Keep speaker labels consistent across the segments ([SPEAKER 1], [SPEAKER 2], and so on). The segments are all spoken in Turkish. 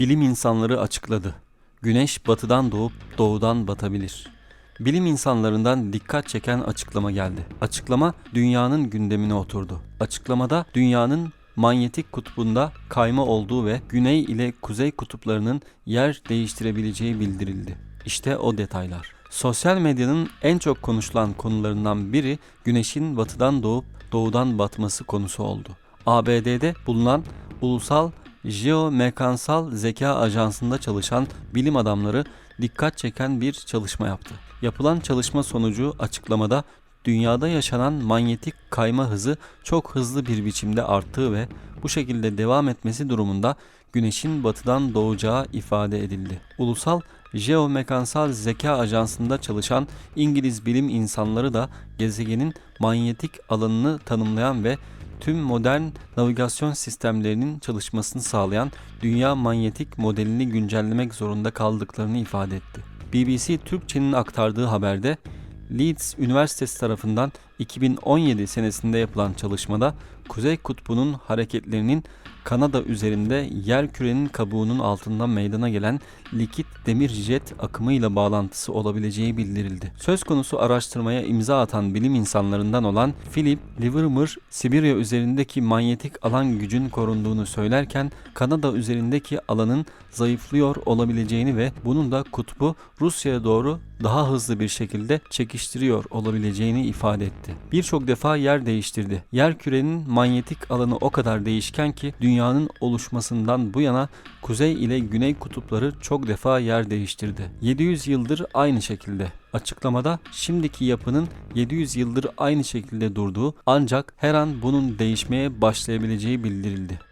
[SPEAKER 1] Bilim insanları açıkladı. Güneş batıdan doğup doğudan batabilir. Bilim insanlarından dikkat çeken açıklama geldi. Açıklama dünyanın gündemine oturdu. Açıklamada dünyanın manyetik kutbunda kayma olduğu ve güney ile kuzey kutuplarının yer değiştirebileceği bildirildi. İşte o detaylar. Sosyal medyanın en çok konuşulan konularından biri güneşin batıdan doğup doğudan batması konusu oldu. ABD'de bulunan Ulusal Jeomekansal Zeka Ajansı'nda çalışan bilim adamları dikkat çeken bir çalışma yaptı. Yapılan çalışma sonucu açıklamada dünyada yaşanan manyetik kayma hızı çok hızlı bir biçimde arttığı ve bu şekilde devam etmesi durumunda güneşin batıdan doğacağı ifade edildi. Ulusal Jeomekansal Zeka Ajansı'nda çalışan İngiliz bilim insanları da gezegenin manyetik alanını tanımlayan ve tüm modern navigasyon sistemlerinin çalışmasını sağlayan dünya manyetik modelini güncellemek zorunda kaldıklarını ifade etti. BBC Türkçe'nin aktardığı haberde Leeds Üniversitesi tarafından 2017 senesinde yapılan çalışmada Kuzey Kutbu'nun hareketlerinin Kanada üzerinde yerkürenin kabuğunun altından meydana gelen likit demir jet akımıyla bağlantısı olabileceği bildirildi. Söz konusu araştırmaya imza atan bilim insanlarından olan Philip Livermore, Sibirya üzerindeki manyetik alan gücün korunduğunu söylerken Kanada üzerindeki alanın zayıflıyor olabileceğini ve bunun da kutbu Rusya'ya doğru daha hızlı bir şekilde çekiştiriyor olabileceğini ifade etti. Birçok defa yer değiştirdi. Yerkürenin manyetik alanı o kadar değişken ki dünyanın oluşmasından bu yana kuzey ile güney kutupları çok defa yer değiştirdi. 700 yıldır aynı şekilde. Açıklamada şimdiki yapının 700 yıldır aynı şekilde durduğu ancak her an bunun değişmeye başlayabileceği bildirildi.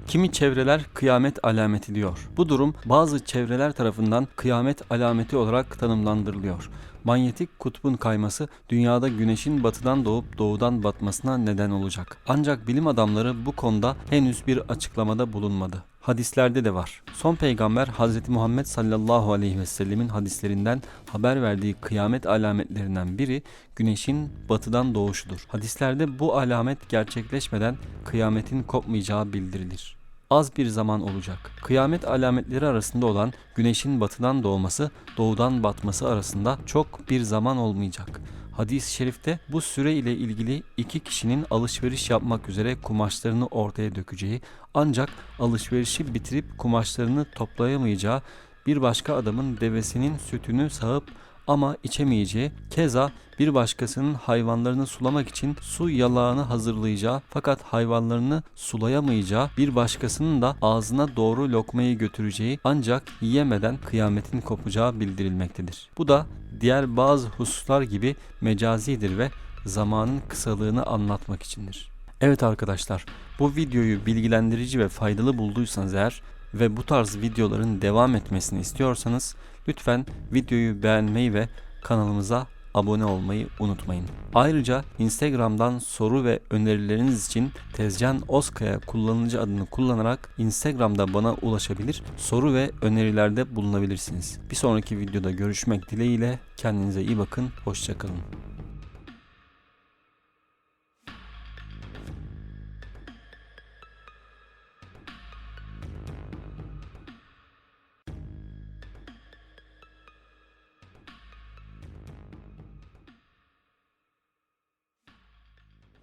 [SPEAKER 1] Kimi çevreler kıyamet alameti diyor. Bu durum bazı çevreler tarafından kıyamet alameti olarak tanımlandırılıyor. Manyetik kutbun kayması dünyada güneşin batıdan doğup doğudan batmasına neden olacak. Ancak bilim adamları bu konuda henüz bir açıklamada bulunmadı. Hadislerde de var. Son peygamber Hz. Muhammed sallallahu aleyhi ve sellemin hadislerinden haber verdiği kıyamet alametlerinden biri güneşin batıdan doğuşudur. Hadislerde bu alamet gerçekleşmeden kıyametin kopmayacağı bildirilir. Az bir zaman olacak. Kıyamet alametleri arasında olan güneşin batıdan doğması, doğudan batması arasında çok bir zaman olmayacak. Hadis-i şerifte bu süre ile ilgili iki kişinin alışveriş yapmak üzere kumaşlarını ortaya dökeceği ancak alışverişi bitirip kumaşlarını toplayamayacağı, bir başka adamın devesinin sütünü sağıp ama içemeyeceği, keza bir başkasının hayvanlarını sulamak için su yalağını hazırlayacağı fakat hayvanlarını sulayamayacağı, bir başkasının da ağzına doğru lokmayı götüreceği ancak yiyemeden kıyametin kopacağı bildirilmektedir. Bu da diğer bazı hususlar gibi mecazidir ve zamanın kısalığını anlatmak içindir. Evet arkadaşlar, bu videoyu bilgilendirici ve faydalı bulduysanız eğer ve bu tarz videoların devam etmesini istiyorsanız lütfen videoyu beğenmeyi ve kanalımıza abone olmayı unutmayın. Ayrıca Instagram'dan soru ve önerileriniz için Tezcan Ozkaya kullanıcı adını kullanarak Instagram'da bana ulaşabilir, soru ve önerilerde bulunabilirsiniz. Bir sonraki videoda görüşmek dileğiyle, kendinize iyi bakın, hoşça kalın.